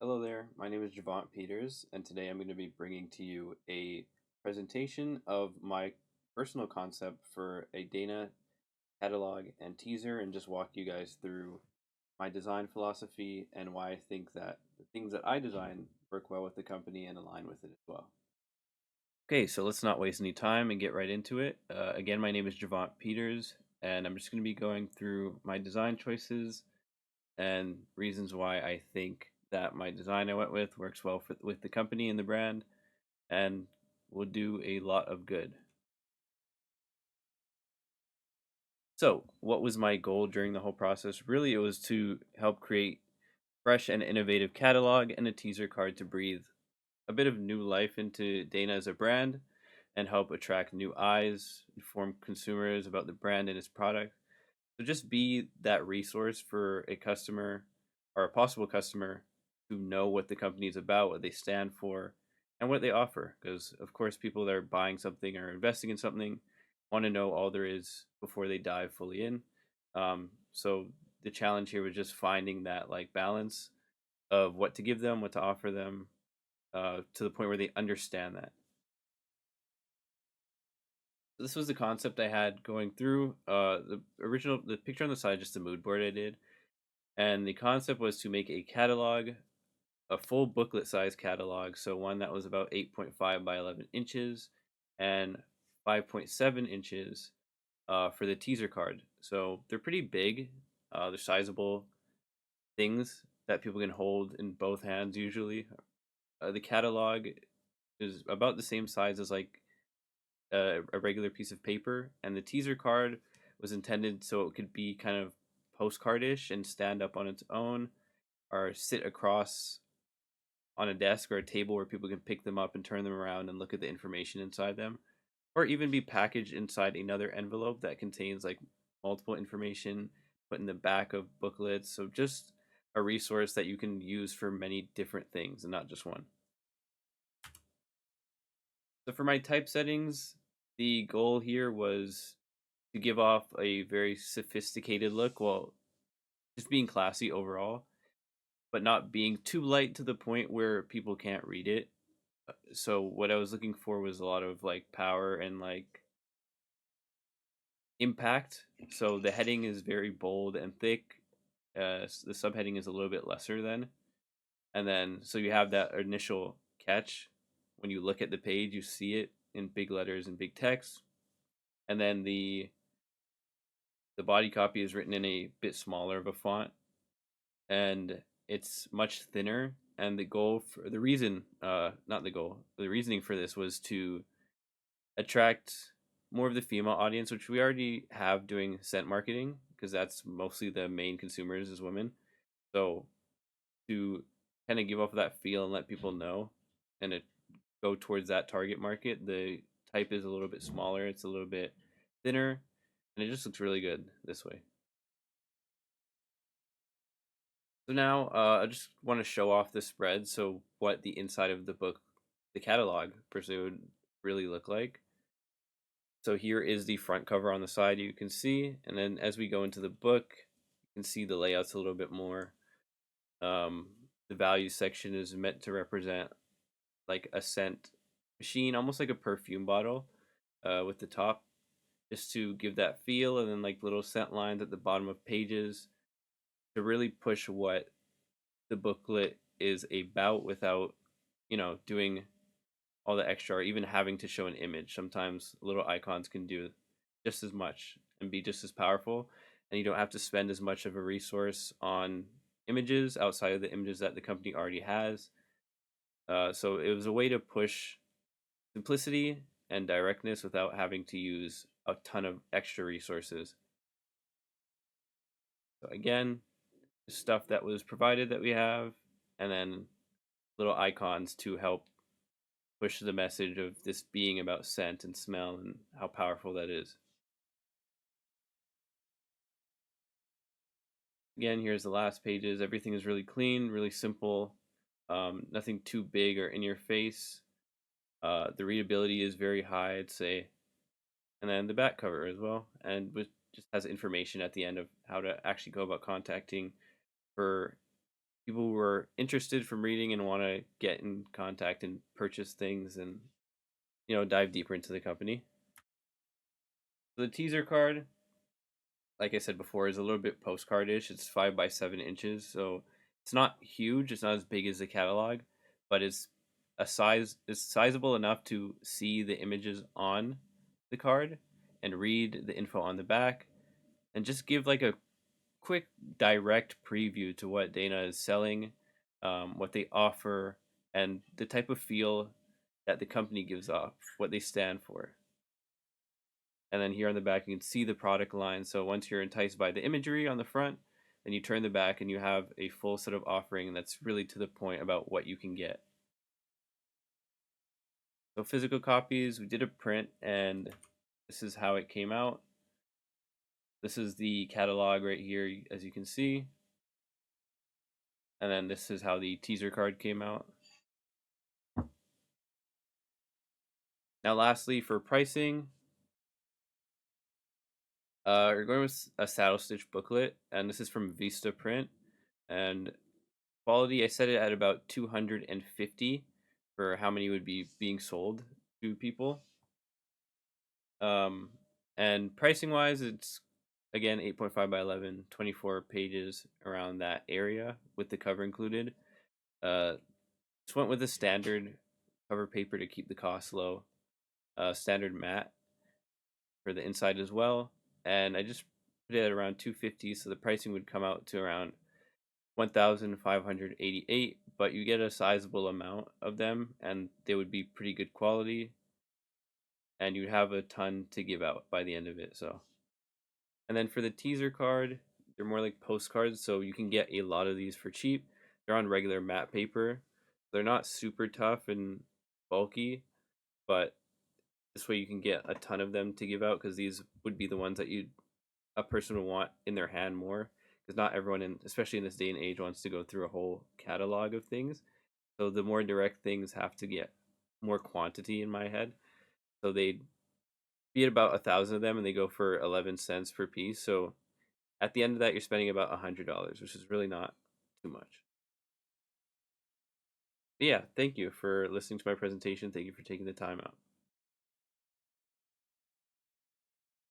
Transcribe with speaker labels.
Speaker 1: Hello there, my name is Ghevont Peters, and today I'm going to be bringing to you a presentation of my personal concept for a DAENA catalog and teaser, and just walk you guys through my design philosophy and why I think that the things that I design work well with the company and align with it as well. Okay, so let's not waste any time and get right into it. Again, my name is Ghevont Peters, and I'm just going to be going through my design choices and reasons why I think that my design I went with works well with the company and the brand and will do a lot of good. So, what was my goal during the whole process? Really, it was to help create fresh and innovative catalog and a teaser card to breathe a bit of new life into Dana as a brand and help attract new eyes, inform consumers about the brand and its product. So just be that resource for a customer or a possible customer to know what the company is about, what they stand for, and what they offer. Because, of course, people that are buying something or investing in something want to know all there is before they dive fully in. So the challenge here was just finding that like balance of what to give them, what to offer them, to the point where they understand that. This was the concept I had going through. The picture on the side, just a mood board I did, and the concept was to make a catalog, a full booklet size catalog, so one that was about 8.5 by 11 inches and 5.7 inches for the teaser card. So they're pretty big. They're sizable things that people can hold in both hands usually. The catalog is about the same size as like a regular piece of paper, and the teaser card was intended so it could be kind of postcardish and stand up on its own or sit across on a desk or a table where people can pick them up and turn them around and look at the information inside them, or even be packaged inside another envelope that contains like multiple information put in the back of booklets. So just a resource that you can use for many different things and not just one. So for my type settings, the goal here was to give off a very sophisticated look while just being classy overall, but not being too light to the point where people can't read it. So what I was looking for was a lot of like power and like impact. So the heading is very bold and thick. The subheading is a little bit lesser than, and then so you have that initial catch. When you look at the page, you see it in big letters and big text, and then the body copy is written in a bit smaller of a font, and it's much thinner. And the goal for the reason, not the goal, the reasoning for this was to attract more of the female audience, which we already have doing scent marketing because that's mostly the main consumers is women. So to kind of give off that feel and let people know and it go towards that target market, the type is a little bit smaller, it's a little bit thinner, and it just looks really good this way. So now I just want to show off the spread, so what the inside of the book, the catalog per se would really look like. So here is the front cover on the side you can see, and then as we go into the book, you can see the layouts a little bit more. The value section is meant to represent like a scent machine, almost like a perfume bottle, with the top, just to give that feel, and then like little scent lines at the bottom of pages to really push what the booklet is about without, doing all the extra or even having to show an image. Sometimes little icons can do just as much and be just as powerful, and you don't have to spend as much of a resource on images outside of the images that the company already has. So it was a way to push simplicity and directness without having to use a ton of extra resources. So again, stuff that was provided that we have, and then little icons to help push the message of this being about scent and smell and how powerful that is. Again, here's the last pages. Everything is really clean, really simple, nothing too big or in your face. The readability is very high, I'd say. And then the back cover as well, and just has information at the end of how to actually go about contacting for people who are interested from reading and want to get in contact and purchase things and dive deeper into the company. So the teaser card, like I said before, is a little bit postcard-ish. It's 5 by 7 inches, so it's not huge. It's not as big as the catalog, but it's sizable enough to see the images on the card and read the info on the back, and just give like a quick, direct preview to what DAENA is selling, what they offer, and the type of feel that the company gives off, what they stand for. And then here on the back, you can see the product line. So once you're enticed by the imagery on the front, then you turn the back and you have a full set of offering that's really to the point about what you can get. So physical copies, we did a print, and this is how it came out. This is the catalog right here, as you can see. And then this is how the teaser card came out. Now lastly, for pricing, we're going with a saddle stitch booklet, and this is from Vista Print. And quality, I set it at about 250 for how many would be being sold to people. Um, and pricing wise, it's again 8.5 by 11, 24 pages around that area with the cover included. Just went with the standard cover paper to keep the cost low. Standard matte for the inside as well, and I just put it at around 250, so the pricing would come out to around 1,588, but you get a sizable amount of them, and they would be pretty good quality, and you'd have a ton to give out by the end of it. So, and then for the teaser card, they're more like postcards, so you can get a lot of these for cheap. They're on regular matte paper. They're not super tough and bulky, but this way you can get a ton of them to give out, because these would be the ones that a person would want in their hand more, because not everyone, especially in this day and age, wants to go through a whole catalog of things. So the more direct things have to get more quantity in my head. So they be about 1,000 of them, and they go for 11 cents per piece. So at the end of that, you're spending about $100, which is really not too much. But yeah, thank you for listening to my presentation. Thank you for taking the time out.